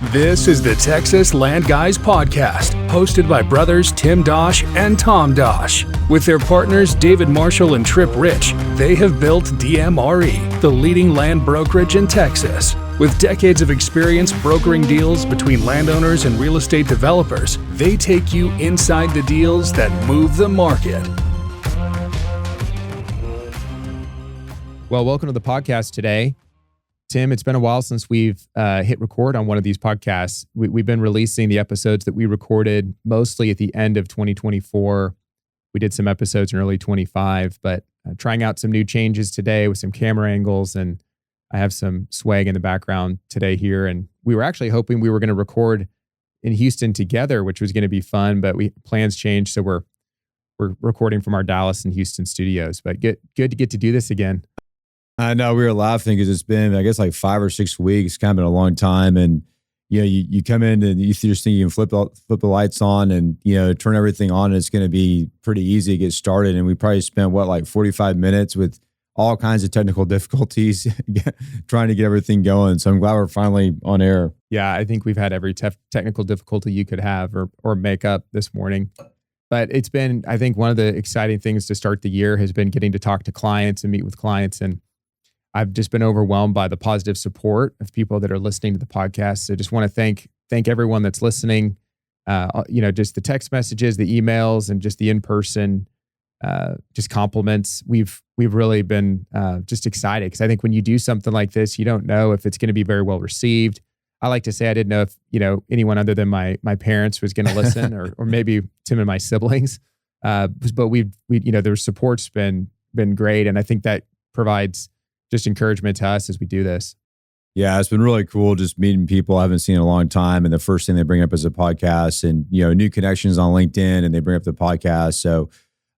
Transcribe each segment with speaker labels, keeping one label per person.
Speaker 1: This is the Texas Land Guys podcast, hosted by brothers Tim Dosch and Tom Dosch. With their partners David Marshall and Trip Rich, they have built DMRE, the leading land brokerage in Texas. With decades of experience brokering deals between landowners and real estate developers, they take you inside the deals that move the market.
Speaker 2: Well, welcome to the podcast today. Tim, it's been a while since we've hit record on one of these podcasts. We've been releasing the episodes that we recorded mostly at the end of 2024. We did some episodes in early 25, but trying out some new changes today with some camera angles, and I have some swag in the background today here. And we were actually hoping we were going to record in Houston together, which was going to be fun, but plans changed, so we're recording from our Dallas and Houston studios. But good to get to do this again.
Speaker 3: I know, we were laughing because it's been, I guess, like 5 or 6 weeks. It's kind of been a long time. And, you know, you come in and you just think you can flip the lights on and, you know, turn everything on. And it's going to be pretty easy to get started. And we probably spent, like 45 minutes with all kinds of technical difficulties trying to get everything going. So I'm glad we're finally on air.
Speaker 2: Yeah, I think we've had every technical difficulty you could have or make up this morning. But it's been, I think, one of the exciting things to start the year has been getting to talk to clients and meet with clients. And I've just been overwhelmed by the positive support of people that are listening to the podcast. So just want to thank everyone that's listening. Just the text messages, the emails, and just the in-person just compliments. We've really been just excited because I think when you do something like this, you don't know if it's going to be very well received. I like to say I didn't know if anyone other than my parents was going to listen, or maybe Tim and my siblings. But their support's been great, and I think that provides just encouragement to us as we do this.
Speaker 3: Yeah, it's been really cool just meeting people I haven't seen in a long time. And the first thing they bring up is a podcast and, new connections on LinkedIn, and they bring up the podcast. So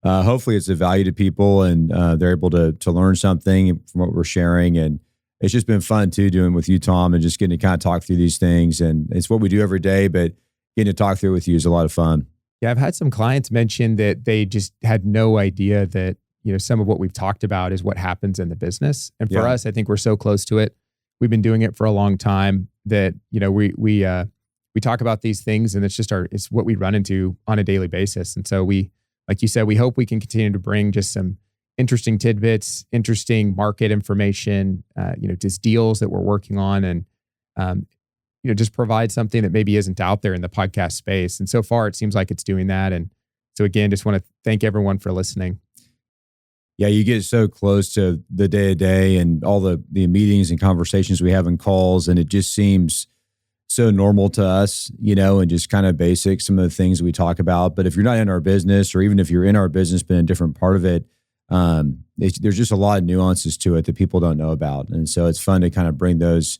Speaker 3: hopefully it's of value to people, and they're able to learn something from what we're sharing. And it's just been fun too, doing with you, Tom, and just getting to kind of talk through these things. And it's what we do every day, but getting to talk through it with you is a lot of fun.
Speaker 2: Yeah, I've had some clients mention that they just had no idea that some of what we've talked about is what happens in the business. And for us, I think we're so close to it. We've been doing it for a long time that, we talk about these things, and it's what we run into on a daily basis. And so we, like you said, we hope we can continue to bring just some interesting tidbits, interesting market information, just deals that we're working on, and, just provide something that maybe isn't out there in the podcast space. And so far it seems like it's doing that. And so again, just want to thank everyone for listening.
Speaker 3: Yeah, you get so close to the day-to-day and all the meetings and conversations we have in calls, and it just seems so normal to us, and just kind of basic, some of the things we talk about. But if you're not in our business, or even if you're in our business but in a different part of it, there's just a lot of nuances to it that people don't know about. And so it's fun to kind of bring those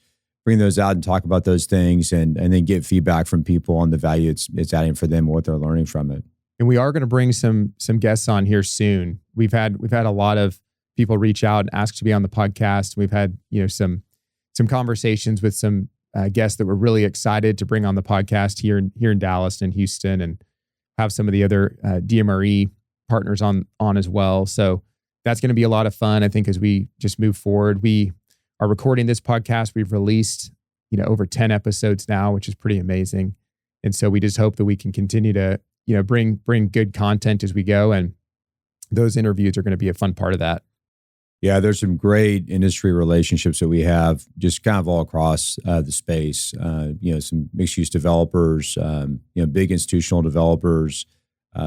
Speaker 3: out and talk about those things, and then get feedback from people on the value it's adding for them and what they're learning from it.
Speaker 2: And we are going to bring some guests on here soon. We've had a lot of people reach out and ask to be on the podcast. We've had some conversations with some guests that we're really excited to bring on the podcast here in Dallas and Houston, and have some of the other DMRE partners on as well. So that's going to be a lot of fun, I think, as we just move forward. We are recording this podcast. We've released over 10 episodes now, which is pretty amazing. And so we just hope that we can continue to bring good content as we go. And those interviews are going to be a fun part of that.
Speaker 3: Yeah, there's some great industry relationships that we have just kind of all across the space. Some mixed use developers, big institutional developers,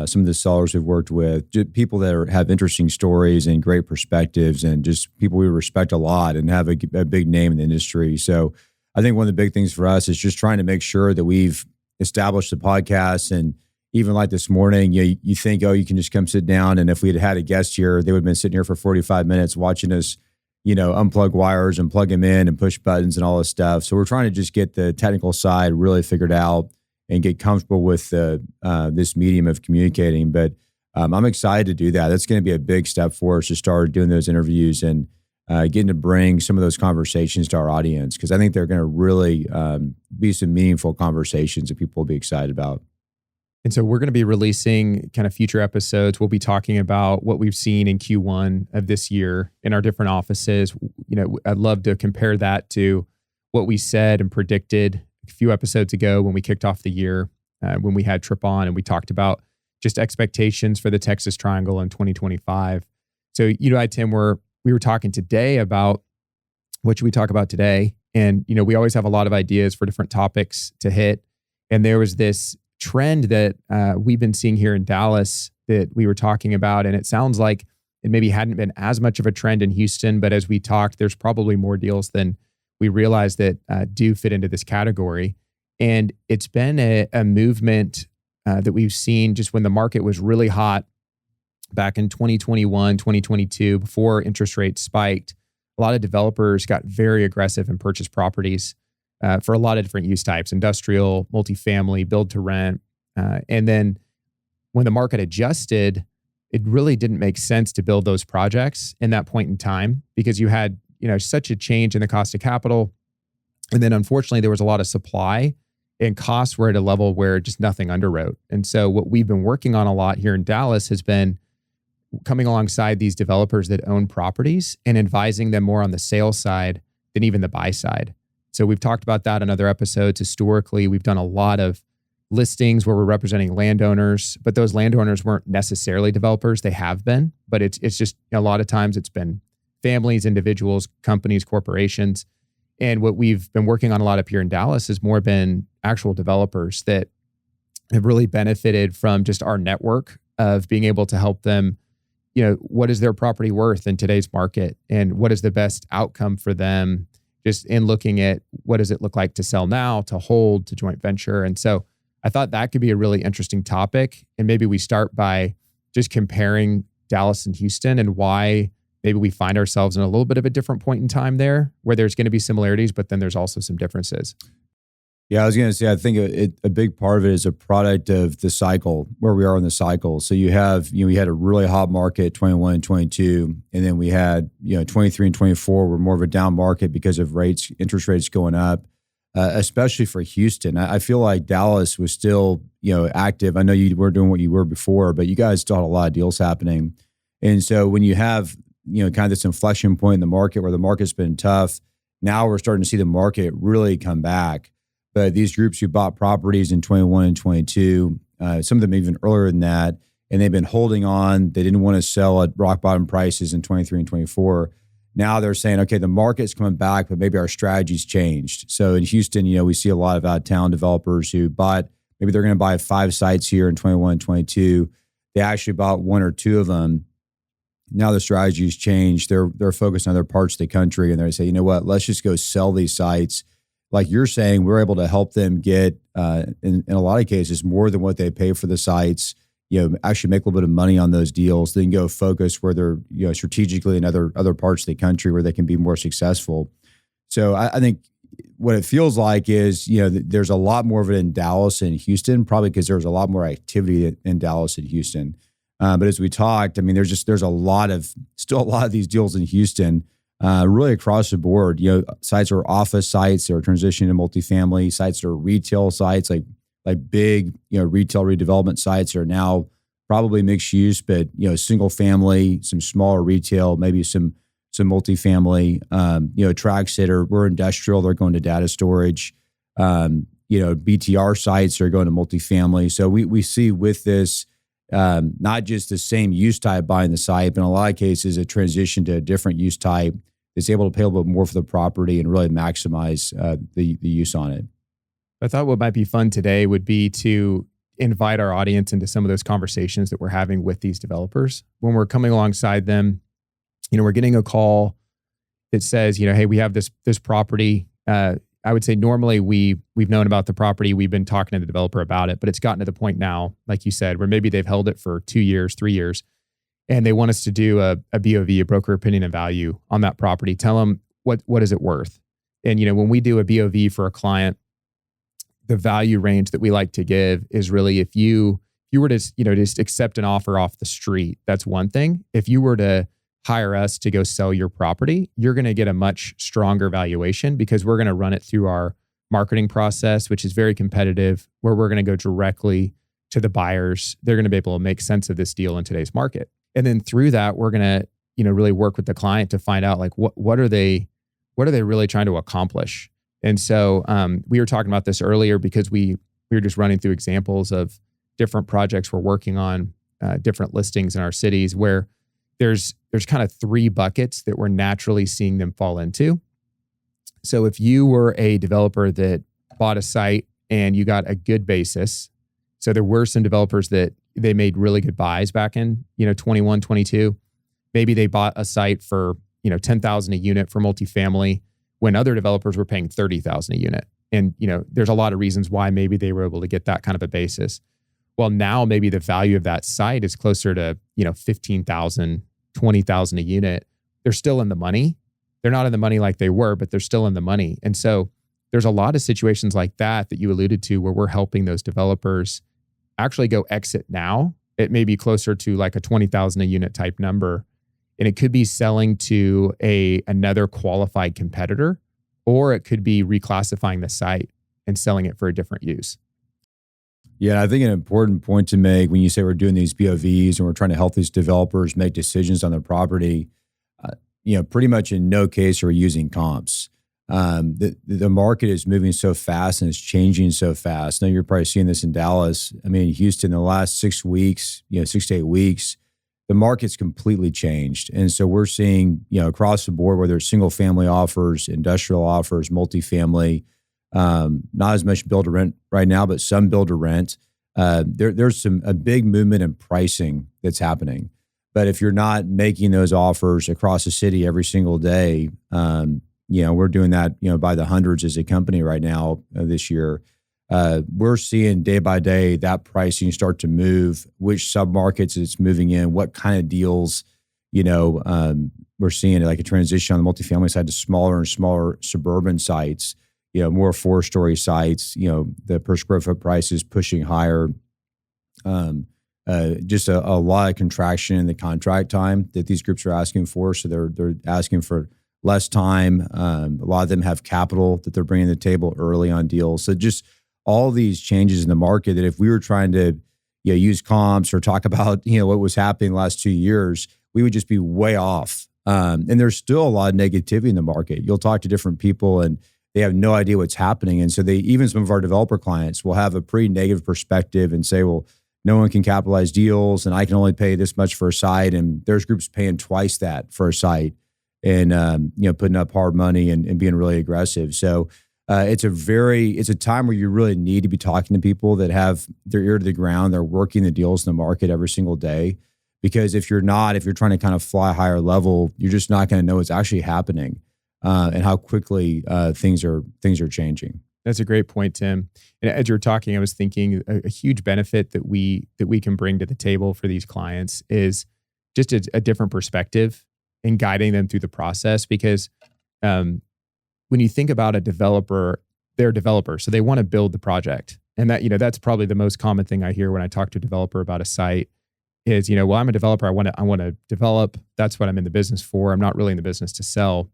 Speaker 3: some of the sellers we've worked with, just people that have interesting stories and great perspectives, and just people we respect a lot and have a big name in the industry. So I think one of the big things for us is just trying to make sure that we've established the podcast. And even like this morning, you think, you can just come sit down. And if we had a guest here, they would have been sitting here for 45 minutes watching us, unplug wires and plug them in and push buttons and all this stuff. So we're trying to just get the technical side really figured out and get comfortable with this medium of communicating. But I'm excited to do that. That's going to be a big step for us to start doing those interviews and getting to bring some of those conversations to our audience, because I think they're going to really be some meaningful conversations that people will be excited about.
Speaker 2: And so we're going to be releasing kind of future episodes. We'll be talking about what we've seen in Q1 of this year in our different offices. I'd love to compare that to what we said and predicted few episodes ago when we kicked off the year, when we had Trip on and we talked about just expectations for the Texas Triangle in 2025. So Tim, we were talking today about what should we talk about today? And, we always have a lot of ideas for different topics to hit. And there was this trend that we've been seeing here in Dallas that we were talking about. And it sounds like it maybe hadn't been as much of a trend in Houston, but as we talked, there's probably more deals than we realized that do fit into this category. And it's been a movement that we've seen just when the market was really hot back in 2021, 2022, before interest rates spiked. A lot of developers got very aggressive and purchased properties for a lot of different use types: industrial, multifamily, build to rent. And then when the market adjusted, it really didn't make sense to build those projects in that point in time because you had, such a change in the cost of capital. And then unfortunately, there was a lot of supply and costs were at a level where just nothing underwrote. And so what we've been working on a lot here in Dallas has been coming alongside these developers that own properties and advising them more on the sales side than even the buy side. So we've talked about that in other episodes. Historically, we've done a lot of listings where we're representing landowners, but those landowners weren't necessarily developers. They have been, but it's just a lot of times it's been families, individuals, companies, corporations. And what we've been working on a lot up here in Dallas has more been actual developers that have really benefited from just our network of being able to help them, what is their property worth in today's market and what is the best outcome for them just in looking at what does it look like to sell now, to hold, to joint venture. And so I thought that could be a really interesting topic. And maybe we start by just comparing Dallas and Houston and why maybe we find ourselves in a little bit of a different point in time there where there's going to be similarities, but then there's also some differences.
Speaker 3: Yeah, I was going to say, I think a big part of it is a product of the cycle, where we are in the cycle. So you have, we had a really hot market, 21 and 22, and then we had, 23 and 24 were more of a down market because of interest rates going up, especially for Houston. I feel like Dallas was still, active. I know you were doing what you were before, but you guys still had a lot of deals happening. And so when you have, kind of this inflection point in the market where the market's been tough, now we're starting to see the market really come back. But these groups who bought properties in 21 and 22, some of them even earlier than that, and they've been holding on. They didn't want to sell at rock bottom prices in 23 and 24. Now they're saying, okay, the market's coming back, but maybe our strategy's changed. So in Houston, we see a lot of out-of-town developers who maybe they're going to buy 5 sites here in 21 and 22. They actually bought 1 or 2 of them. Now the strategy's changed. They're focused on other parts of the country, and they say, you know what, let's just go sell these sites. Like you're saying, we're able to help them get, in a lot of cases, more than what they pay for the sites, actually make a little bit of money on those deals, then go focus where they're, strategically in other parts of the country where they can be more successful. So I think what it feels like is, there's a lot more of it in Dallas and Houston, probably because there's a lot more activity in Dallas and Houston. But as we talked, there's still a lot of these deals in Houston. Really across the board, sites are office sites, they're transitioning to multifamily sites, are retail sites, like big, retail redevelopment sites are now probably mixed use, but single family, some smaller retail, maybe some multifamily. Tracts that were industrial, they're going to data storage. BTR sites are going to multifamily. So we see with this not just the same use type buying the site, but in a lot of cases a transition to a different use type that's able to pay a little bit more for the property and really maximize the use on it.
Speaker 2: I thought what might be fun today would be to invite our audience into some of those conversations that we're having with these developers. When we're coming alongside them, we're getting a call that says, hey, we have this property. I would say normally we've known about the property. We've been talking to the developer about it, but it's gotten to the point now, like you said, where maybe they've held it for 2 years, 3 years, and they want us to do a BOV, a broker opinion of value on that property. Tell them what is it worth. And, when we do a BOV for a client, the value range that we like to give is really if you were to, just accept an offer off the street, that's one thing. If you were to hire us to go sell your property, you're going to get a much stronger valuation because we're going to run it through our marketing process, which is very competitive, where we're going to go directly to the buyers. They're going to be able to make sense of this deal in today's market. And then through that, we're going to, really work with the client to find out like what are they really trying to accomplish? And so we were talking about this earlier because we were just running through examples of different projects we're working on, different listings in our cities where there's kind of 3 buckets that we're naturally seeing them fall into. So if you were a developer that bought a site and you got a good basis, so there were some developers that they made really good buys back in, 21, 22. Maybe they bought a site for, $10,000 a unit for multifamily when other developers were paying $30,000 a unit. And, there's a lot of reasons why maybe they were able to get that kind of a basis. Well, now maybe the value of that site is closer to, $15,000, $20,000 a unit. They're still in the money. They're not in the money like they were, but they're still in the money. And so there's a lot of situations like that you alluded to where we're helping those developers actually go exit now. It may be closer to like a 20,000 a unit type number. And it could be selling to another qualified competitor, or it could be reclassifying the site and selling it for a different use.
Speaker 3: Yeah, I think an important point to make when you say we're doing these BOVs and we're trying to help these developers make decisions on their property, pretty much in no case are we using comps. The market is moving so fast and it's changing so fast. Now you're probably seeing this in Dallas. I mean, Houston, the last 6 weeks, 6 to 8 weeks, the market's completely changed. And so we're seeing, across the board, whether it's single family offers, industrial offers, multifamily, not as much build to rent right now, but some build to rent. There's a big movement in pricing that's happening. But if you're not making those offers across the city every single day, we're doing that, by the hundreds as a company right now this year. We're seeing day by day that pricing start to move, which submarkets it's moving in, what kind of deals, we're seeing like a transition on the multifamily side to smaller and smaller suburban sites, more 4-story sites, the per square foot price is pushing higher. Just a lot of contraction in the contract time that these groups are asking for. So they're asking for less time. A lot of them have capital that they're bringing to the table early on deals. So just all these changes in the market that if we were trying to use comps or talk about what was happening the last 2 years, we would just be way off. And there's still a lot of negativity in the market. You'll talk to different people and they have no idea what's happening. And so even some of our developer clients will have a pretty negative perspective and say, well, no one can capitalize deals and I can only pay this much for a site. And there's groups paying twice that for a site and, putting up hard money and being really aggressive. So it's a time where you really need to be talking to people that have their ear to the ground. They're working the deals in the market every single day. Because if you're trying to kind of fly higher level, you're just not going to know what's actually happening and how quickly things are changing.
Speaker 2: That's a great point, Tim. And as you were talking, I was thinking a huge benefit that we can bring to the table for these clients is just a different perspective in guiding them through the process. Because when you think about a developer, they're a developer, so they want to build the project, and that's probably the most common thing I hear when I talk to a developer about a site. Is, well, I'm a developer. I want to develop. That's what I'm in the business for. I'm not really in the business to sell.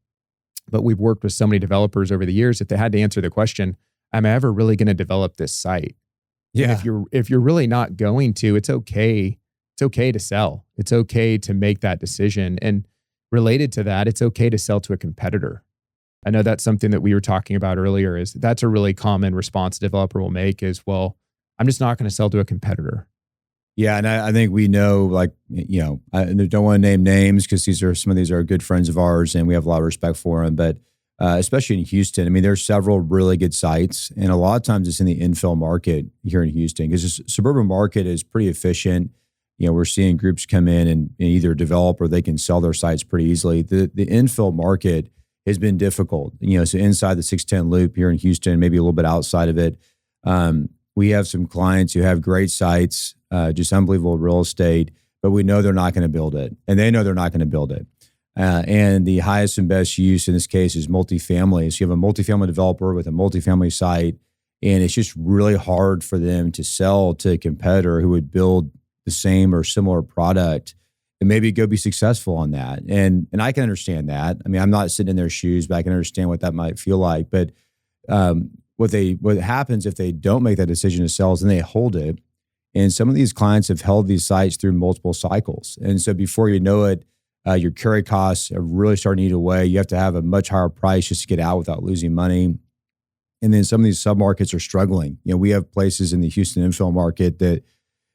Speaker 2: But we've worked with so many developers over the years that they had to answer the question, am I ever really going to develop this site? Yeah. And if you're really not going to, it's okay. It's okay to sell. It's okay to make that decision. And related to that, it's okay to sell to a competitor. I know that's something that we were talking about earlier. Is that's a really common response a developer will make is, well, I'm just not going to sell to a competitor.
Speaker 3: Yeah, and I think we know, I don't want to name names because some of these are good friends of ours, and we have a lot of respect for them. But especially in Houston, I mean, there's several really good sites, and a lot of times it's in the infill market here in Houston because the suburban market is pretty efficient. We're seeing groups come in and either develop or they can sell their sites pretty easily. The infill market has been difficult. So inside the 610 loop here in Houston, maybe a little bit outside of it. We have some clients who have great sites, just unbelievable real estate, but we know they're not going to build it. And they know they're not going to build it. And the highest and best use in this case is multifamily. So you have a multifamily developer with a multifamily site, and it's just really hard for them to sell to a competitor who would build the same or similar product and maybe go be successful on that. And I can understand that. I mean, I'm not sitting in their shoes, but I can understand what that might feel like. But what happens if they don't make that decision to sell is then they hold it. And some of these clients have held these sites through multiple cycles. And so before you know it, your carry costs are really starting to eat away. You have to have a much higher price just to get out without losing money. And then some of these submarkets are struggling. We have places in the Houston infill market that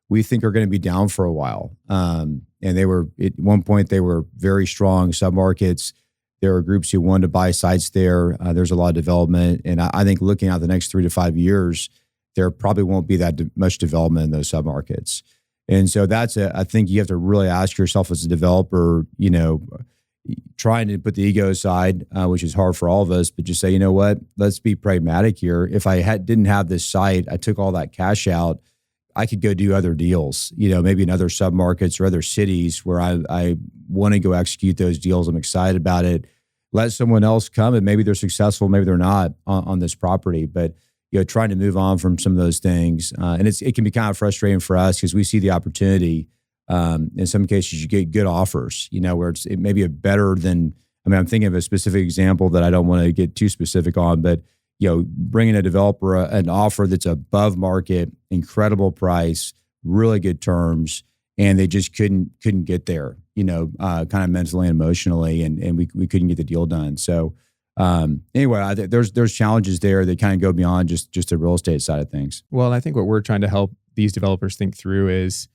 Speaker 3: we think are going to be down for a while. And they were, at one point, they were very strong submarkets. There are groups who wanted to buy sites there. There's a lot of development. And I think looking out the next 3 to 5 years, there probably won't be that much development in those submarkets. And so I think you have to really ask yourself as a developer, trying to put the ego aside, which is hard for all of us, but just say, you know what, let's be pragmatic here. If I didn't have this site, I took all that cash out, I could go do other deals, maybe in other submarkets or other cities where I want to go execute those deals. I'm excited about it. Let someone else come and maybe they're successful, maybe they're not on this property, but trying to move on from some of those things. And it can be kind of frustrating for us because we see the opportunity. In some cases, you get good offers, where it may be better than, I'm thinking of a specific example that I don't want to get too specific on, but, bringing a developer an offer that's above market, incredible price, really good terms, and they just couldn't get there, kind of mentally and emotionally, and we couldn't get the deal done. So anyway, I think there's challenges there that kind of go beyond just the real estate side of things.
Speaker 2: Well, I think what we're trying to help these developers think through is,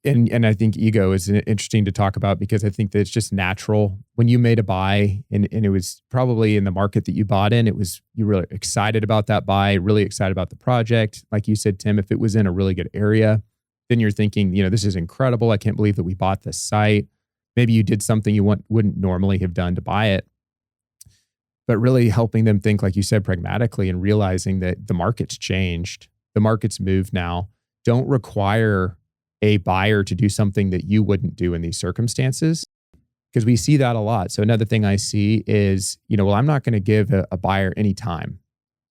Speaker 2: and I think ego is interesting to talk about because I think that it's just natural. When you made a buy and it was probably in the market that you bought in, you were really excited about that buy, really excited about the project. Like you said, Tim, if it was in a really good area, then you're thinking, this is incredible. I can't believe that we bought this site. Maybe you did something you wouldn't normally have done to buy it. But really helping them think, like you said, pragmatically and realizing that the market's changed. The market's moved now. Don't require a buyer to do something that you wouldn't do in these circumstances, because we see that a lot. So another thing I see is, I'm not going to give a buyer any time.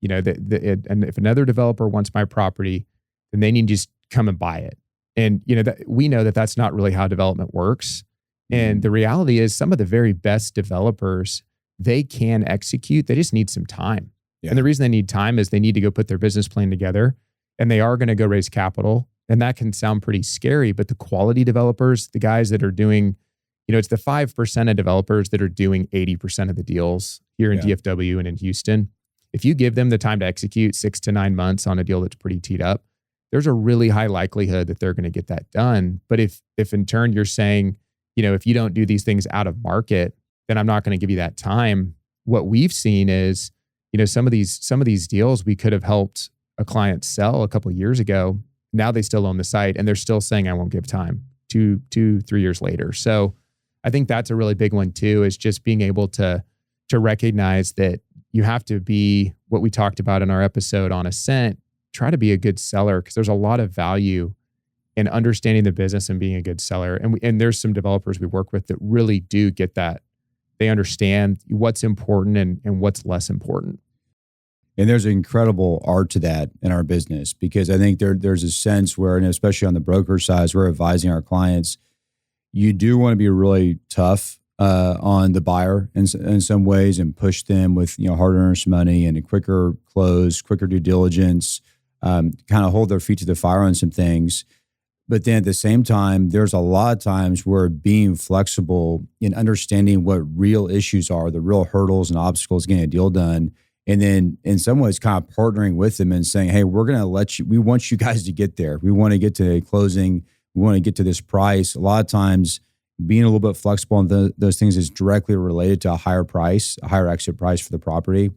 Speaker 2: And if another developer wants my property, then they need to just come and buy it. And, we know that that's not really how development works. And the reality is some of the very best developers, they can execute. They just need some time. Yeah. And the reason they need time is they need to go put their business plan together, and they are going to go raise capital. And that can sound pretty scary, but the quality developers, the guys that are doing, it's the 5% of developers that are doing 80% of the deals here in DFW and in Houston. If you give them the time to execute 6 to 9 months on a deal that's pretty teed up, there's a really high likelihood that they're going to get that done. But if in turn you're saying, if you don't do these things out of market, then I'm not going to give you that time. What we've seen is, some of these deals we could have helped a client sell a couple of years ago. Now they still own the site and they're still saying, I won't give time 2-3 years later. So I think that's a really big one too, is just being able to recognize that you have to be what we talked about in our episode on Ascent. Try to be a good seller, because there's a lot of value in understanding the business and being a good seller. And there's some developers we work with that really do get that. They understand what's important and what's less important.
Speaker 3: And there's an incredible art to that in our business, because I think there's a sense where, and especially on the broker side, as we're advising our clients, you do want to be really tough on the buyer in some ways and push them with hard-earned money and a quicker close, quicker due diligence, kind of hold their feet to the fire on some things. But then at the same time, there's a lot of times where being flexible in understanding what real issues are, the real hurdles and obstacles getting a deal done, and then in some ways kind of partnering with them and saying, hey, we're going to we want you guys to get there. We want to get to a closing. We want to get to this price. A lot of times being a little bit flexible on those things is directly related to a higher price, a higher exit price for the property.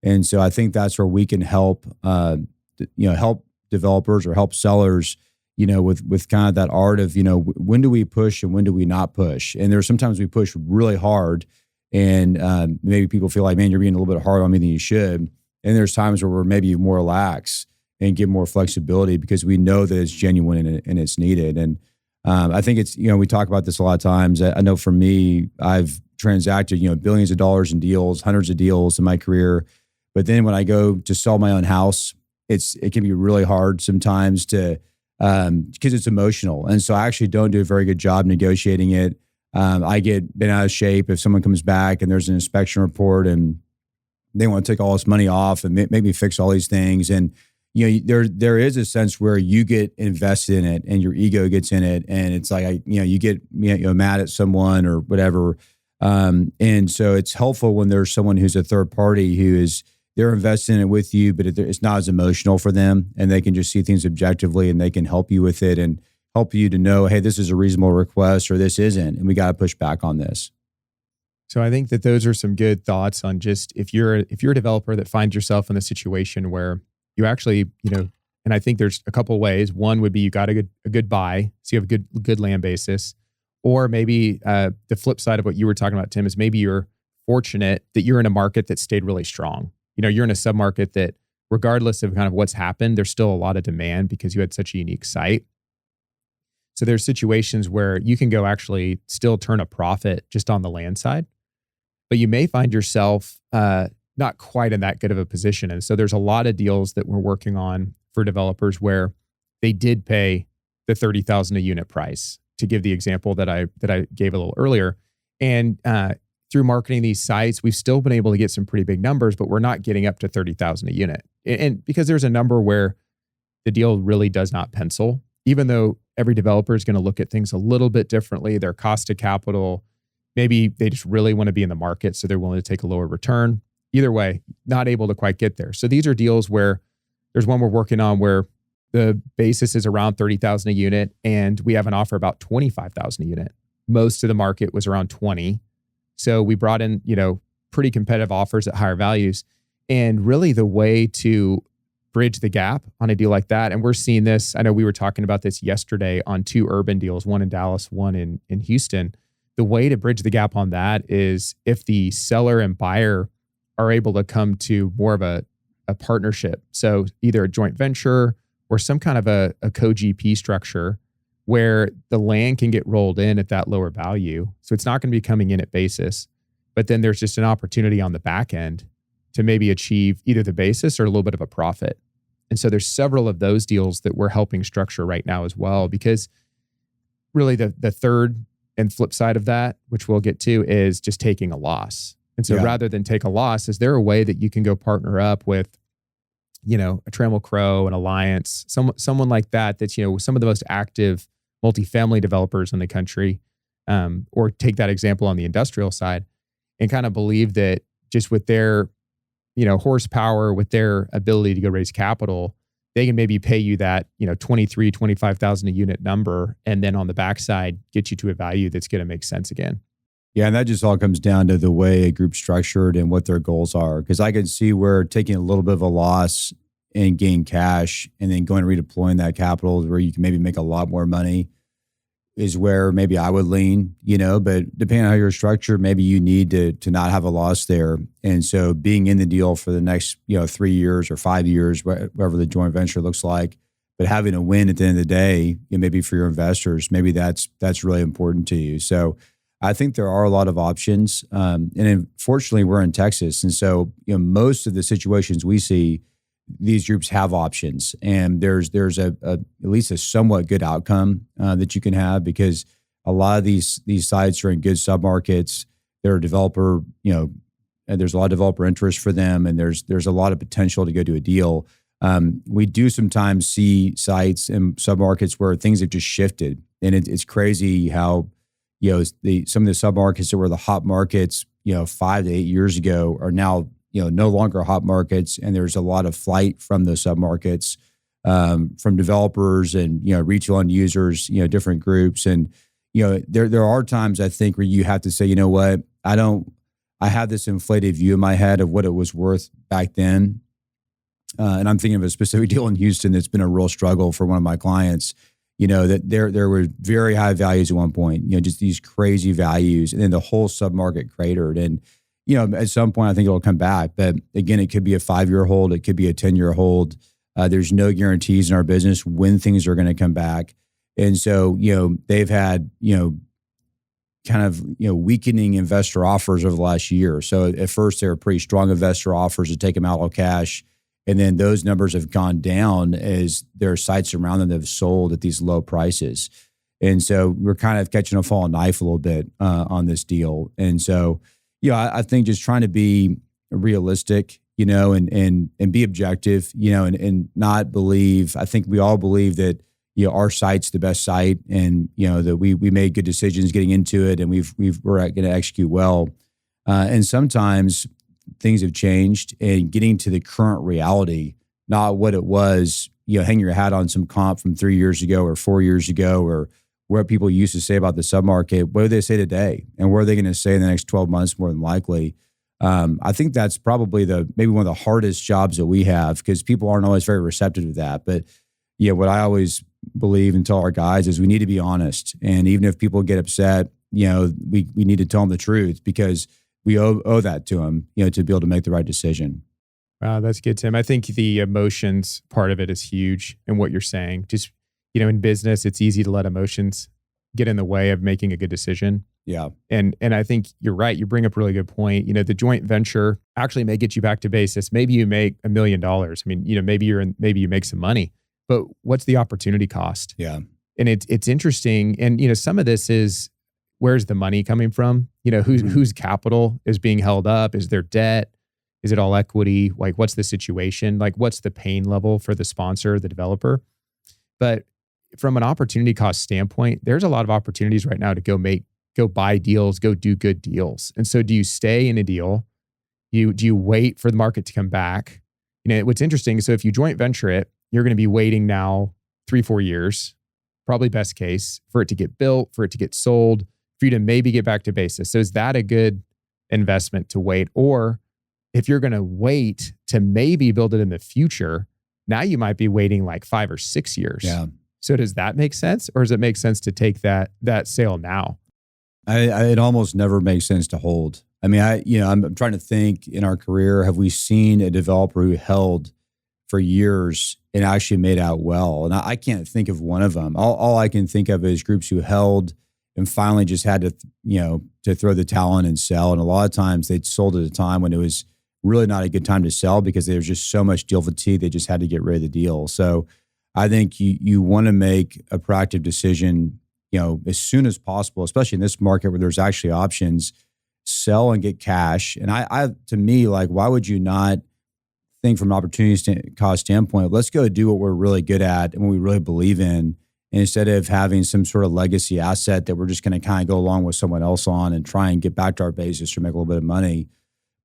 Speaker 3: And so I think that's where we can help, help developers or help sellers, with kind of that art of, when do we push and when do we not push? And there's sometimes we push really hard, and maybe people feel like, man, you're being a little bit hard on me than you should. And there's times where we're maybe more relaxed and give more flexibility because we know that it's genuine and it's needed. And I think it's, we talk about this a lot of times. I know for me, I've transacted, billions of dollars in deals, hundreds of deals in my career. But then when I go to sell my own house, it can be really hard sometimes to, because it's emotional. And so I actually don't do a very good job negotiating it. I get bent out of shape if someone comes back and there's an inspection report and they want to take all this money off and make me fix all these things. And, there is a sense where you get invested in it and your ego gets in it. And it's like, you get mad at someone or whatever. And so it's helpful when there's someone who's a third party who is they're investing in it with you, but it's not as emotional for them, and they can just see things objectively, and they can help you with it and help you to know, hey, this is a reasonable request or this isn't, and we got to push back on this.
Speaker 2: So I think that those are some good thoughts on just if you're a developer that finds yourself in a situation where you actually, and I think there's a couple of ways. One would be you got a good buy, so you have a good land basis, or maybe the flip side of what you were talking about, Tim, is maybe you're fortunate that you're in a market that stayed really strong. You're in a submarket that, regardless of kind of what's happened, there's still a lot of demand because you had such a unique site. So there's situations where you can go actually still turn a profit just on the land side, but you may find yourself not quite in that good of a position. And so there's a lot of deals that we're working on for developers where they did pay the $30,000 a unit price, to give the example that I gave a little earlier. And through marketing these sites, we've still been able to get some pretty big numbers, but we're not getting up to $30,000 a unit. And because there's a number where the deal really does not pencil, even though every developer is going to look at things a little bit differently, their cost of capital, maybe they just really want to be in the market, so they're willing to take a lower return. Either way, not able to quite get there. So these are deals where there's one we're working on where the basis is around $30,000 a unit, and we have an offer about $25,000 a unit. Most of the market was around 20. So we brought in, pretty competitive offers at higher values. And really the way to bridge the gap on a deal like that, and we're seeing this, I know we were talking about this yesterday on 2 urban deals, one in Dallas, one in Houston. The way to bridge the gap on that is if the seller and buyer are able to come to more of a partnership. So either a joint venture or some kind of a co-GP structure where the land can get rolled in at that lower value. So it's not going to be coming in at basis, but then there's just an opportunity on the back end to maybe achieve either the basis or a little bit of a profit. And so there's several of those deals that we're helping structure right now as well, because really the third and flip side of that, which we'll get to, is just taking a loss. And so rather than take a loss, is there a way that you can go partner up with, a Trammell Crow, an Alliance, someone like that, that's, some of the most active multifamily developers in the country, or take that example on the industrial side and kind of believe that just with their, horsepower, with their ability to go raise capital, they can maybe pay you that, $25,000 a unit number, and then on the backside, get you to a value that's going to make sense again.
Speaker 3: Yeah, and that just all comes down to the way a group's structured and what their goals are. Because I can see where taking a little bit of a loss and gain cash and then going and redeploying that capital where you can maybe make a lot more money is where maybe I would lean, but depending on how you're structured, maybe you need to not have a loss there. And so being in the deal for the next, 3 years or 5 years, whatever the joint venture looks like, but having a win at the end of the day, maybe for your investors, maybe that's really important to you. So I think there are a lot of options. And unfortunately, we're in Texas. And so, most of the situations we see, these groups have options, and there's at least a somewhat good outcome that you can have, because a lot of these sites are in good submarkets. They're a developer, and there's a lot of developer interest for them, and there's a lot of potential to go do a deal. We do sometimes see sites and submarkets where things have just shifted, and it's crazy how some of the submarkets that were the hot markets 5 to 8 years ago are now no longer hot markets, and there's a lot of flight from those submarkets, from developers and retail end users, different groups. And there are times I think where you have to say, you know what, I have this inflated view in my head of what it was worth back then, and I'm thinking of a specific deal in Houston that's been a real struggle for one of my clients. That there were very high values at one point, just these crazy values, and then the whole submarket cratered. And at some point, I think it'll come back. But again, it could be a 5-year hold. It could be a 10-year hold. There's no guarantees in our business when things are going to come back. And so, they've had, kind of, weakening investor offers over the last year. So at first, they were pretty strong investor offers to take them out all cash. And then those numbers have gone down as their sites around them have sold at these low prices. And so we're kind of catching a falling knife a little bit on this deal. And so, I think just trying to be realistic, and be objective, and not believe. I think we all believe that our site's the best site, and that we made good decisions getting into it, and we're going to execute well. And sometimes things have changed and getting to the current reality, not what it was, hang your hat on some comp from 3 years ago or 4 years ago, or what people used to say about the submarket. What do they say today? And what are they going to say in the next 12 months, more than likely? I think that's probably maybe one of the hardest jobs that we have, because people aren't always very receptive to that. But what I always believe and tell our guys is we need to be honest. And even if people get upset, we need to tell them the truth, because we owe that to them, to be able to make the right decision.
Speaker 2: Wow, that's good, Tim. I think the emotions part of it is huge in what you're saying. Just, in business, it's easy to let emotions get in the way of making a good decision.
Speaker 3: Yeah.
Speaker 2: And I think you're right. You bring up a really good point. The joint venture actually may get you back to basis. Maybe you make $1 million. I mean, maybe you make some money, but what's the opportunity cost?
Speaker 3: Yeah.
Speaker 2: And it's interesting. And, some of this is, where's the money coming from? Whose capital is being held up? Is there debt? Is it all equity? Like, what's the situation? Like, what's the pain level for the sponsor, the developer? But from an opportunity cost standpoint, there's a lot of opportunities right now to go buy deals, go do good deals. And so do you stay in a deal? Do you wait for the market to come back? What's interesting, so if you joint venture it, you're going to be waiting now 3-4 years, probably best case, for it to get built, for it to get sold, for you to maybe get back to basis. So is that a good investment to wait? Or if you're going to wait to maybe build it in the future, now you might be waiting like 5 or 6 years.
Speaker 3: Yeah.
Speaker 2: So does that make sense? Or does it make sense to take that sale now?
Speaker 3: It almost never makes sense to hold. I mean, I'm trying to think in our career, have we seen a developer who held for years and actually made out well? And I can't think of one of them. All I can think of is groups who held and finally just had to throw the towel in and sell. And a lot of times they'd sold at a time when it was really not a good time to sell, because there was just so much deal fatigue. They just had to get rid of the deal. So I think you want to make a proactive decision, as soon as possible, especially in this market where there's actually options. Sell and get cash. And to me, like, why would you not think from an opportunity cost standpoint, let's go do what we're really good at and what we really believe in, instead of having some sort of legacy asset that we're just going to kind of go along with someone else on and try and get back to our basis or make a little bit of money.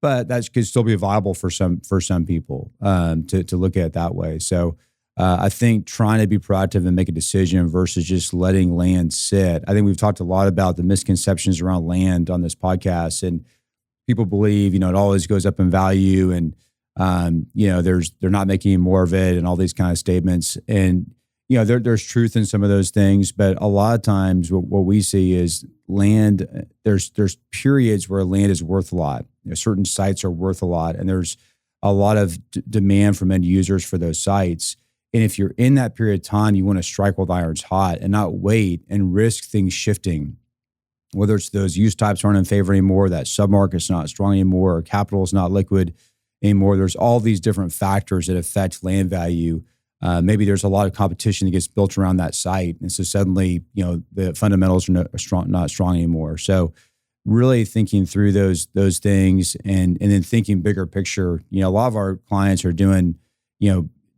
Speaker 3: But that could still be viable for some people to look at it that way. So I think trying to be proactive and make a decision versus just letting land sit. I think we've talked a lot about the misconceptions around land on this podcast, and people believe, it always goes up in value, and they're not making any more of it, and all these kind of statements. And there's truth in some of those things, but a lot of times what we see is land. There's periods where land is worth a lot. Certain sites are worth a lot, and there's a lot of demand from end users for those sites. And if you're in that period of time, you want to strike while the iron's hot and not wait and risk things shifting. Whether it's those use types aren't in favor anymore, that submarket's not strong anymore, or capital is not liquid anymore. There's all these different factors that affect land value. Maybe there's a lot of competition that gets built around that site, and so suddenly, the fundamentals are not strong anymore. So, really thinking through those things, and then thinking bigger picture. A lot of our clients are doing,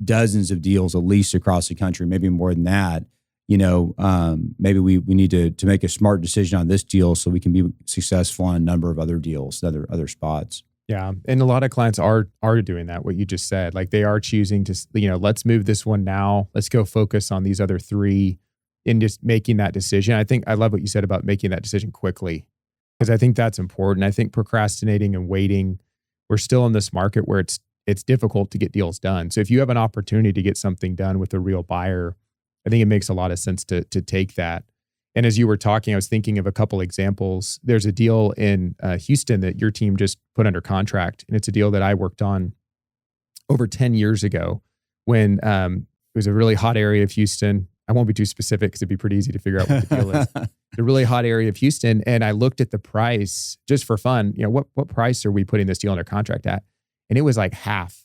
Speaker 3: dozens of deals at least across the country, maybe more than that. Maybe we need to make a smart decision on this deal so we can be successful on a number of other deals, other spots.
Speaker 2: Yeah. And a lot of clients are doing that, what you just said. Like, they are choosing to, let's move this one now. Let's go focus on these other 3, and just making that decision. I love what you said about making that decision quickly, because I think that's important. I think procrastinating and waiting, we're still in this market where it's difficult to get deals done. So if you have an opportunity to get something done with a real buyer, I think it makes a lot of sense to take that. And as you were talking, I was thinking of a couple examples. There's a deal in Houston that your team just put under contract. And it's a deal that I worked on over 10 years ago when it was a really hot area of Houston. I won't be too specific because it'd be pretty easy to figure out what the deal is. The really hot area of Houston. And I looked at the price just for fun. What price are we putting this deal under contract at? And it was like half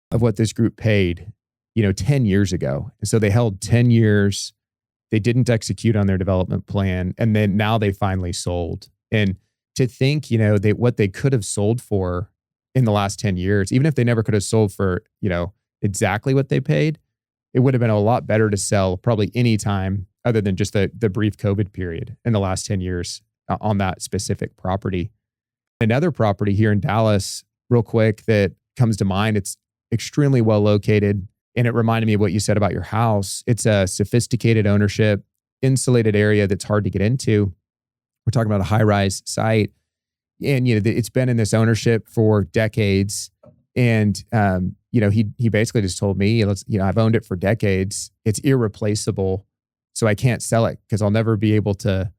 Speaker 2: of what this group paid, 10 years ago. And so they held 10 years. They didn't execute on their development plan. And then now they finally sold. And to think, what they could have sold for in the last 10 years, even if they never could have sold for, exactly what they paid, it would have been a lot better to sell probably any time other than just the brief COVID period in the last 10 years on that specific property. Another property here in Dallas, real quick that comes to mind. It's extremely well located. And it reminded me of what you said about your house. It's a sophisticated ownership, insulated area that's hard to get into. We're talking about a high-rise site. And, it's been in this ownership for decades. And, he basically just told me, I've owned it for decades. It's irreplaceable. So I can't sell it because I'll never be able to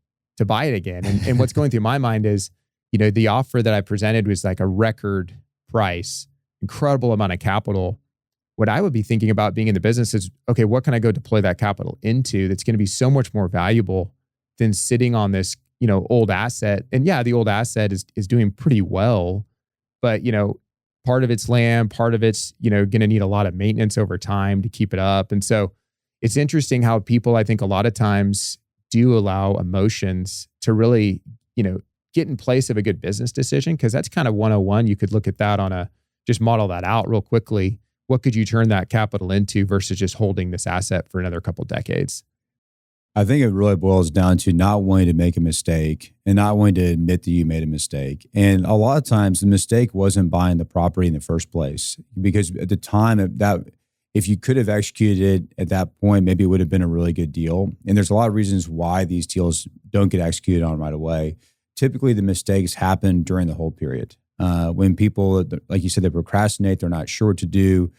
Speaker 2: buy it again. And what's going through my mind is, the offer that I presented was like a record price, incredible amount of capital. What I would be thinking about being in the business is, okay, what can I go deploy that capital into that's going to be so much more valuable than sitting on this, old asset? And yeah, the old asset is doing pretty well, but, part of it's land, part of it's, going to need a lot of maintenance over time to keep it up. And so it's interesting how people, I think a lot of times do allow emotions to really, get in place of a good business decision. Cause that's kind of 101. You could look at that just model that out real quickly. What could you turn that capital into versus just holding this asset for another couple decades?
Speaker 3: I think it really boils down to not wanting to make a mistake and not wanting to admit that you made a mistake. And a lot of times the mistake wasn't buying the property in the first place, because at the time if you could have executed it at that point, maybe it would have been a really good deal. And there's a lot of reasons why these deals don't get executed on right away. Typically the mistakes happen during the hold period. When people, like you said, they procrastinate, they're not sure what to do.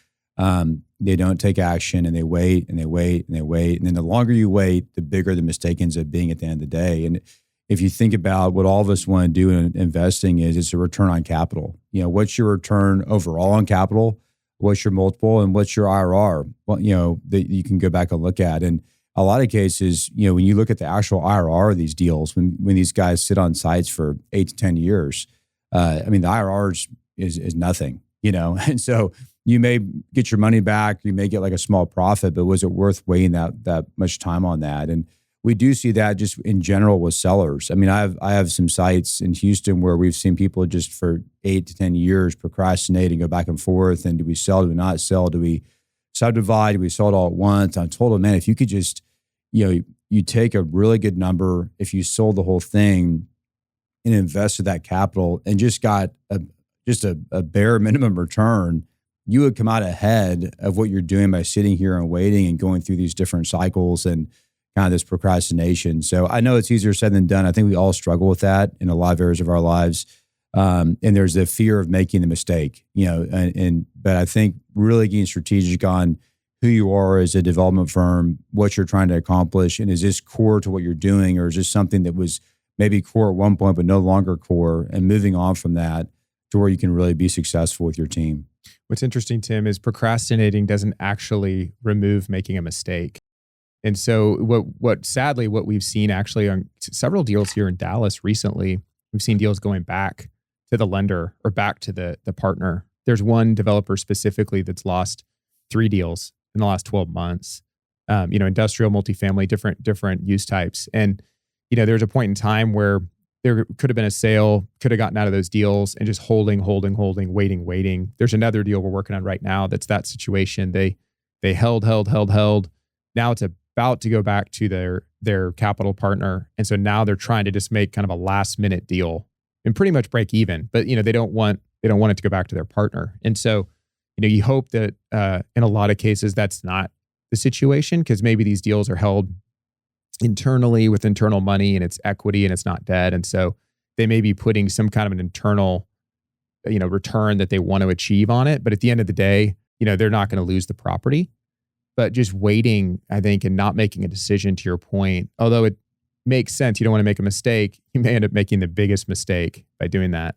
Speaker 3: They don't take action and they wait and they wait and they wait. And then the longer you wait, the bigger the mistake ends up being at the end of the day. And if you think about what all of us want to do in investing it's a return on capital. What's your return overall on capital? What's your multiple and what's your IRR? Well, that you can go back and look at. And a lot of cases, when you look at the actual IRR of these deals, when these guys sit on sites for 8 to 10 years, the IRR is nothing, and so you may get your money back, you may get like a small profit, but was it worth waiting that much time on that? And we do see that just in general with sellers. I have some sites in Houston where we've seen people just for 8 to 10 years procrastinate and go back and forth. And do we sell? Do we not sell? Do we subdivide? Do we sell it all at once? I told them, man, if you could just, you take a really good number, if you sold the whole thing and invested that capital and just got a bare minimum return, you would come out ahead of what you're doing by sitting here and waiting and going through these different cycles and kind of this procrastination. So I know it's easier said than done. I think we all struggle with that in a lot of areas of our lives. And there's the fear of making the mistake, but I think really getting strategic on who you are as a development firm, what you're trying to accomplish, and is this core to what you're doing, or is this something that was maybe core at one point but no longer core, and moving on from that to where you can really be successful with your team.
Speaker 2: What's interesting, Tim, is procrastinating doesn't actually remove making a mistake. And so what sadly, what we've seen actually on several deals here in Dallas recently, we've seen deals going back to the lender or back to the partner. There's one developer specifically that's lost 3 deals in the last 12 months, industrial, multifamily, different use types. And, there's a point in time where there could have been a sale, could have gotten out of those deals and just holding, waiting. There's another deal we're working on right now that's that situation. They held. Now it's about to go back to their capital partner. And so now they're trying to just make kind of a last minute deal and pretty much break even. But, they don't want it to go back to their partner. And so, you hope that in a lot of cases that's not the situation, because maybe these deals are held internally with internal money and it's equity and it's not debt. And so they may be putting some kind of an internal, return that they want to achieve on it. But at the end of the day, they're not going to lose the property. But just waiting, I think, and not making a decision, to your point, although it makes sense, you don't want to make a mistake, you may end up making the biggest mistake by doing that.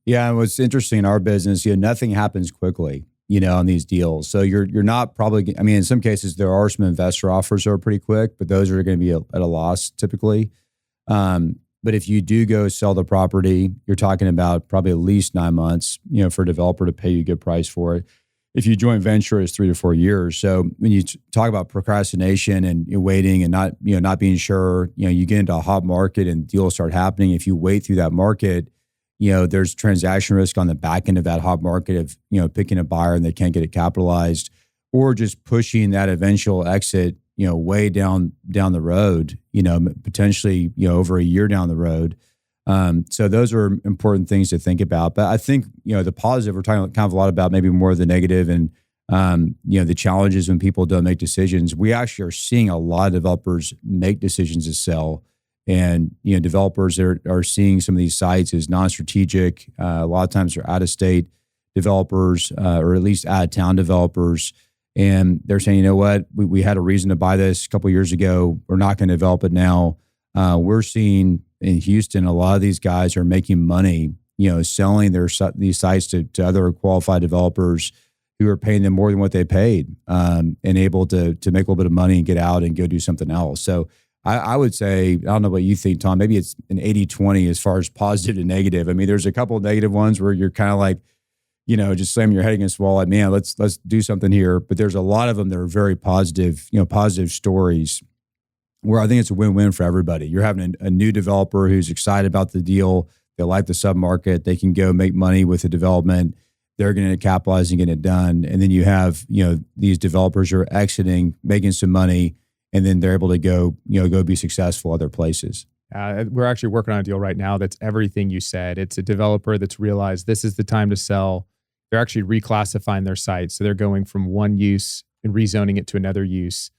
Speaker 3: Yeah, and what's interesting in our business, nothing happens quickly, on these deals. So you're not probably, in some cases there are some investor offers that are pretty quick, but those are going to be at a loss typically. But if you do go sell the property, you're talking about probably at least 9 months, for a developer to pay you a good price for it. If you joint venture, it's 3 to 4 years. So when you talk about procrastination and waiting and not being sure, you get into a hot market and deals start happening. If you wait through that market, there's transaction risk on the back end of that hot market of, picking a buyer and they can't get it capitalized, or just pushing that eventual exit, way down the road, potentially, over a year down the road. So those are important things to think about. But I think, the positive, we're talking kind of a lot about maybe more of the negative and, the challenges when people don't make decisions. We actually are seeing a lot of developers make decisions to sell. And, developers are seeing some of these sites as non-strategic. A lot of times they're out-of-state developers or at least out-of-town developers. And they're saying, you know what, we had a reason to buy this a couple of years ago. We're not going to develop it now. We're seeing in Houston, a lot of these guys are making money, selling these sites to other qualified developers who are paying them more than what they paid, and able to make a little bit of money and get out and go do something else. So I would say, I don't know what you think, Tom, maybe it's an 80-20 as far as positive to negative. I mean, there's a couple of negative ones where you're kind of like, just slamming your head against the wall, like, man, let's do something here. But there's a lot of them that are very positive, positive stories where I think it's a win-win for everybody. You're having a new developer who's excited about the deal. They like the submarket. They can go make money with the development. They're going to capitalize and get it done. And then you have, these developers who are exiting, making some money, and then they're able to go be successful other places.
Speaker 2: We're actually working on a deal right now that's everything you said. It's a developer that's realized this is the time to sell. They're actually reclassifying their site. So they're going from one use and rezoning it to another use.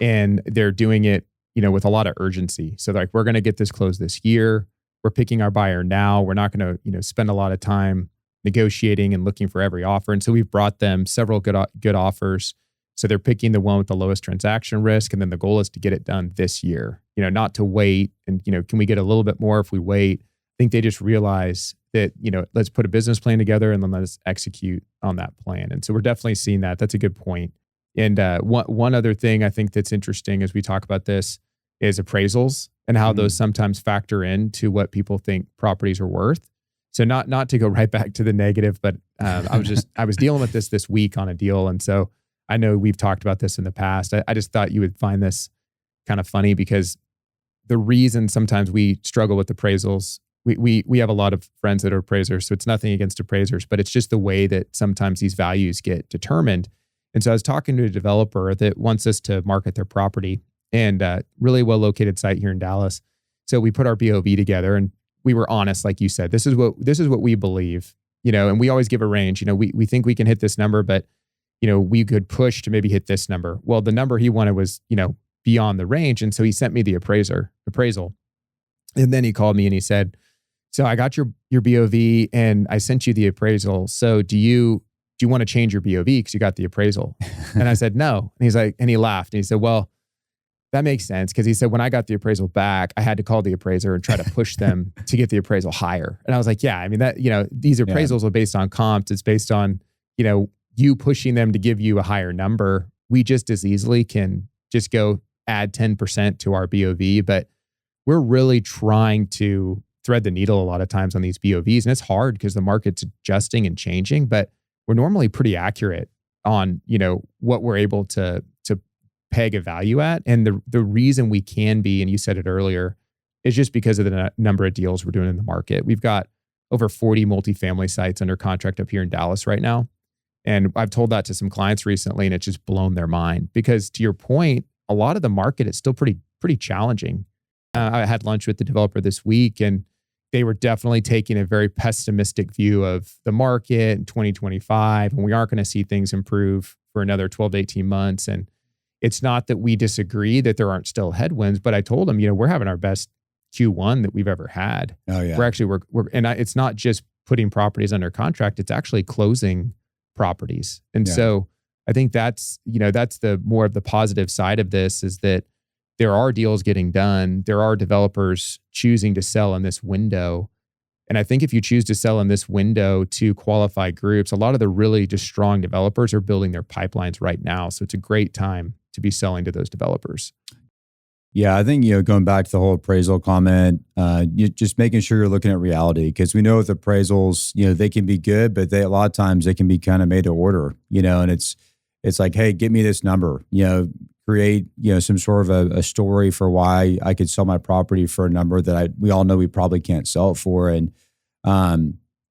Speaker 2: And they're doing it, with a lot of urgency. So like, we're going to get this closed this year. We're picking our buyer now. We're not going to, spend a lot of time negotiating and looking for every offer. And so we've brought them several good offers. So they're picking the one with the lowest transaction risk. And then the goal is to get it done this year, not to wait. And, can we get a little bit more if we wait? I think they just realize that, let's put a business plan together and then let's execute on that plan. And so we're definitely seeing that. That's a good point. And one other thing I think that's interesting as we talk about this is appraisals and how those sometimes factor into what people think properties are worth. So not to go right back to the negative, but I was dealing with this week on a deal. And so I know we've talked about this in the past. I just thought you would find this kind of funny because the reason sometimes we struggle with appraisals, we have a lot of friends that are appraisers, so it's nothing against appraisers, but it's just the way that sometimes these values get determined. And so I was talking to a developer that wants us to market their property and really well-located site here in Dallas. So we put our BOV together and we were honest, like you said, this is what we believe, and we always give a range. We think we can hit this number, but we could push to maybe hit this number. Well, the number he wanted was, beyond the range. And so he sent me the appraisal. And then he called me and he said, so I got your BOV and I sent you the appraisal. So do you want to change your BOV because you got the appraisal? And I said, no. And he's like, and he laughed and he said, well, that makes sense. Because he said, when I got the appraisal back, I had to call the appraiser and try to push them to get the appraisal higher. And I was like, yeah, I mean that, these appraisals are based on comps. It's based on, you pushing them to give you a higher number. We just as easily can just go add 10% to our BOV, but we're really trying to thread the needle a lot of times on these BOVs. And it's hard because the market's adjusting and changing, but we're normally pretty accurate on, what we're able to peg a value at. And the reason we can be, and you said it earlier, is just because of the number of deals we're doing in the market. We've got over 40 multifamily sites under contract up here in Dallas right now. And I've told that to some clients recently and it's just blown their mind because to your point, a lot of the market is still pretty challenging. I had lunch with the developer this week and they were definitely taking a very pessimistic view of the market in 2025. And we aren't going to see things improve for another 12 to 18 months. And it's not that we disagree that there aren't still headwinds, but I told them, we're having our best Q1 that we've ever had.
Speaker 3: Oh yeah.
Speaker 2: It's not just putting properties under contract. It's actually closing properties. And so I think that's the more of the positive side of this is that there are deals getting done. There are developers choosing to sell in this window. And I think if you choose to sell in this window to qualified groups, a lot of the really just strong developers are building their pipelines right now. So it's a great time to be selling to those developers.
Speaker 3: Yeah, I think, going back to the whole appraisal comment, you just making sure you're looking at reality because we know with appraisals, they can be good, but a lot of times they can be kind of made to order, and it's like, hey, give me this number, create, some sort of a story for why I could sell my property for a number that we all know we probably can't sell it for. And,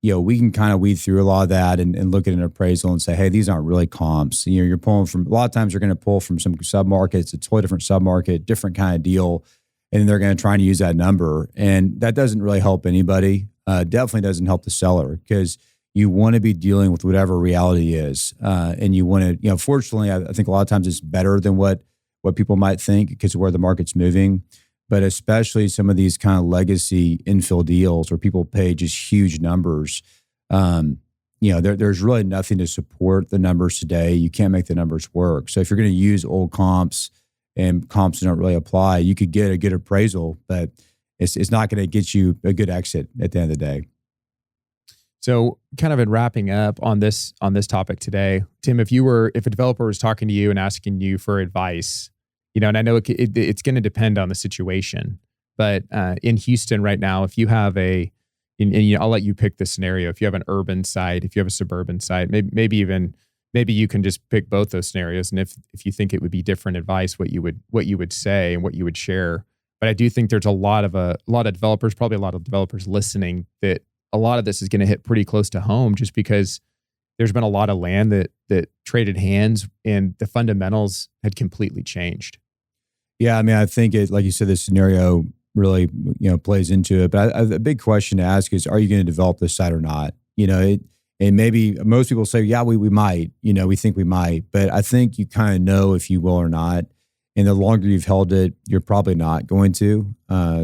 Speaker 3: we can kind of weed through a lot of that and look at an appraisal and say, hey, these aren't really comps. You're pulling from, a lot of times you're going to pull from some submarkets, a totally different submarket, different kind of deal. and then they're going to try and use that number. And that doesn't really help anybody. Definitely doesn't help the seller, because you want to be dealing with whatever reality is. And you want to, fortunately, I think a lot of times it's better than what people might think because of where the market's moving. But especially some of these kind of legacy infill deals where people pay just huge numbers, there's really nothing to support the numbers today. You can't make the numbers work. So if you're going to use old comps and comps don't really apply, you could get a good appraisal, but it's not going to get you a good exit at the end of the day.
Speaker 2: So kind of in wrapping up on this topic today, Tim, if a developer was talking to you and asking you for advice, and I know it's going to depend on the situation, but in Houston right now, if you have I'll let you pick the scenario. If you have an urban site, if you have a suburban site, maybe you can just pick both those scenarios. And if you think it would be different advice, what you would say and what you would share. But I do think there's a lot of developers, probably a lot of developers listening, that a lot of this is going to hit pretty close to home, just because there's been a lot of land that traded hands and the fundamentals had completely changed.
Speaker 3: Yeah, I mean, I think like you said, this scenario really plays into it. But a big question to ask is, are you going to develop this site or not? And maybe most people say, yeah, we might. We think we might, but I think you kind of know if you will or not. And the longer you've held it, you're probably not going to.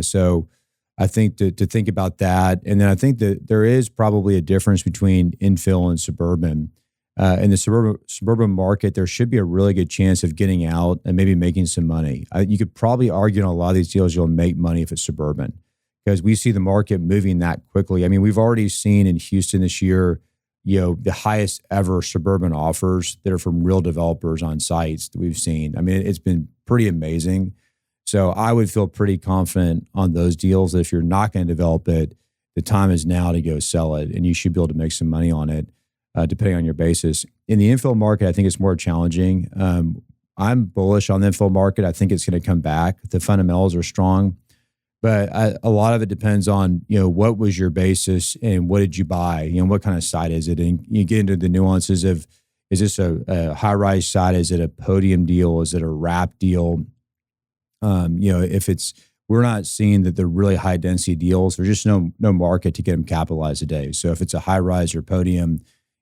Speaker 3: So I think to think about that. And then I think that there is probably a difference between infill and suburban. In the suburban market, there should be a really good chance of getting out and maybe making some money. You could probably argue on a lot of these deals you'll make money if it's suburban, because we see the market moving that quickly. I mean, we've already seen in Houston this year, the highest ever suburban offers that are from real developers on sites that we've seen. I mean, it's been pretty amazing. So I would feel pretty confident on those deals that if you're not going to develop it, the time is now to go sell it, and you should be able to make some money on it, depending on your basis. In the infill market, I think it's more challenging. I'm bullish on the infill market. I think it's going to come back. The fundamentals are strong, but a lot of it depends on, what was your basis and what did you buy? What kind of site is it? And you get into the nuances of, is this a high-rise site? Is it a podium deal? Is it a wrap deal? If we're not seeing that they're really high density deals, there's just no market to get them capitalized today. So if it's a high rise or podium,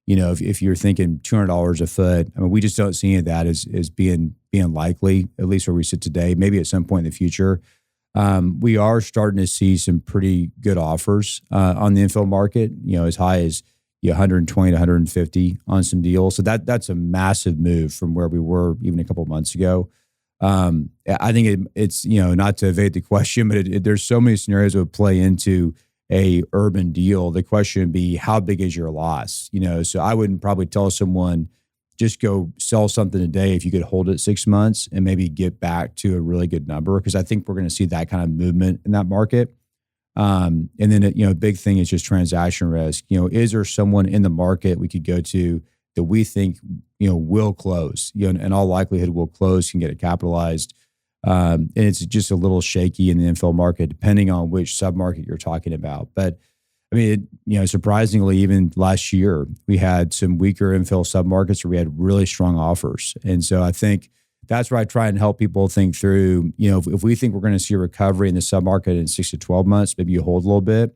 Speaker 3: if you're thinking $200 a foot, I mean, we just don't see any of that as being likely, at least where we sit today. Maybe at some point in the future, we are starting to see some pretty good offers on the infill market. As high as 120 to 150 on some deals. So that's a massive move from where we were even a couple of months ago. I think it's not to evade the question, but there's so many scenarios that would play into a urban deal. The question would be, how big is your loss? So I wouldn't probably tell someone just go sell something today if you could hold it 6 months and maybe get back to a really good number, because I think we're going to see that kind of movement in that market. And then a big thing is just transaction risk. Is there someone in the market we could go to that we think will close? In all likelihood will close, can get it capitalized. And it's just a little shaky in the infill market, depending on which submarket you're talking about. But I mean, surprisingly, even last year, we had some weaker infill submarkets where we had really strong offers. And so I think that's where I try and help people think through, if we think we're going to see a recovery in the submarket in 6 to 12 months, maybe you hold a little bit.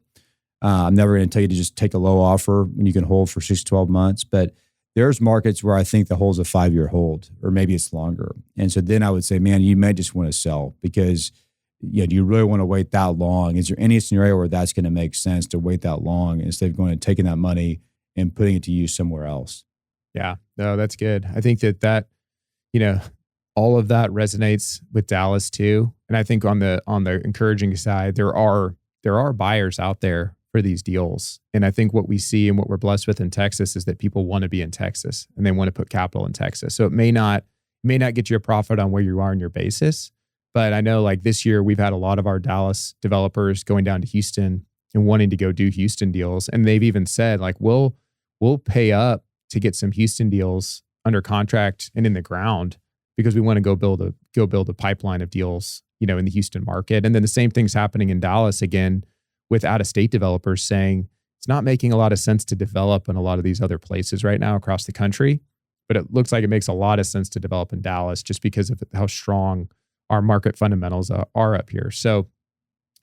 Speaker 3: I'm never going to tell you to just take a low offer when you can hold for 6 to 12 months. But there's markets where I think the hold's a 5-year hold, or maybe it's longer. And so then I would say, man, you may just want to sell, because do you really want to wait that long? Is there any scenario where that's going to make sense to wait that long instead of going and taking that money and putting it to use somewhere else? Yeah,
Speaker 2: no, that's good. I think that all of that resonates with Dallas too. And I think on the encouraging side, there are buyers out there for these deals. And I think what we see and what we're blessed with in Texas is that people want to be in Texas and they want to put capital in Texas. So it may not get you a profit on where you are in your basis. But I know like this year, we've had a lot of our Dallas developers going down to Houston and wanting to go do Houston deals. And they've even said like, we'll pay up to get some Houston deals under contract and in the ground, because we want to go build a pipeline of deals, in the Houston market. And then the same thing's happening in Dallas again, with out-of-state developers saying it's not making a lot of sense to develop in a lot of these other places right now across the country, but it looks like it makes a lot of sense to develop in Dallas just because of how strong our market fundamentals are up here. So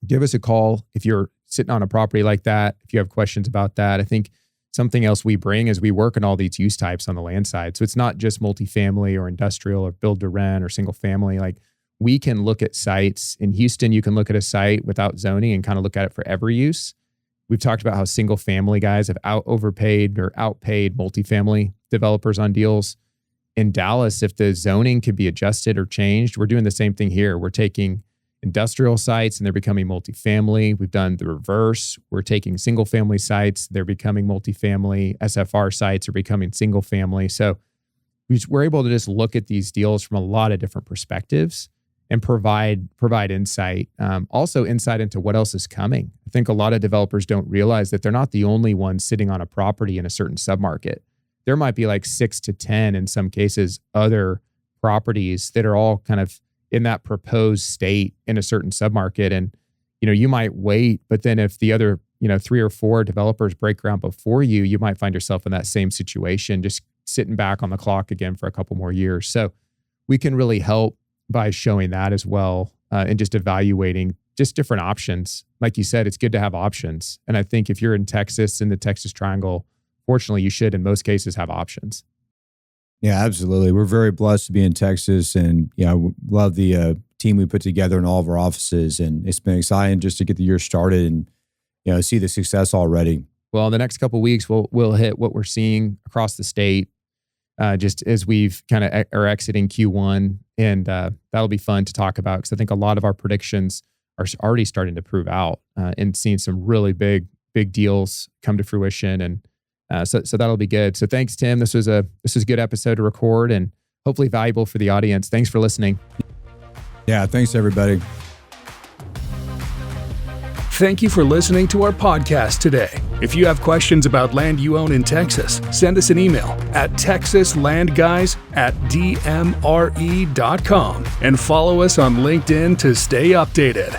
Speaker 2: give us a call if you're sitting on a property like that, if you have questions about that. I think something else we bring is we work on all these use types on the land side. So it's not just multifamily or industrial or build to rent or single family. Like we can look at sites in Houston. You can look at a site without zoning and kind of look at it for every use. We've talked about how single family guys have overpaid or outpaid multifamily developers on deals. In Dallas, if the zoning could be adjusted or changed, we're doing the same thing here. We're taking industrial sites and they're becoming multifamily. We've done the reverse. We're taking single family sites, they're becoming multifamily. SFR sites are becoming single family. So we're able to just look at these deals from a lot of different perspectives and provide insight. Also insight into what else is coming. I think a lot of developers don't realize that they're not the only ones sitting on a property in a certain submarket. There might be like 6 to 10, in some cases, other properties that are all kind of in that proposed state in a certain submarket. And, you might wait, but then if the other, 3 or 4 developers break ground before you, you might find yourself in that same situation, just sitting back on the clock again for a couple more years. So we can really help by showing that as well, and just evaluating just different options. Like you said, it's good to have options. And I think if you're in Texas, in the Texas Triangle, fortunately, you should, in most cases, have options.
Speaker 3: Yeah, absolutely. We're very blessed to be in Texas, and love the team we put together in all of our offices. And it's been exciting just to get the year started and see the success already.
Speaker 2: Well, in the next couple of weeks, we'll hit what we're seeing across the state, just as we've kind of are exiting Q1, and that'll be fun to talk about because I think a lot of our predictions are already starting to prove out, and seeing some really big deals come to fruition. And so that'll be good. So thanks, Tim. This was a good episode to record and hopefully valuable for the audience. Thanks for listening.
Speaker 3: Yeah, thanks everybody.
Speaker 1: Thank you for listening to our podcast today. If you have questions about land you own in Texas, send us an email at texaslandguys@dmre.com and follow us on LinkedIn to stay updated.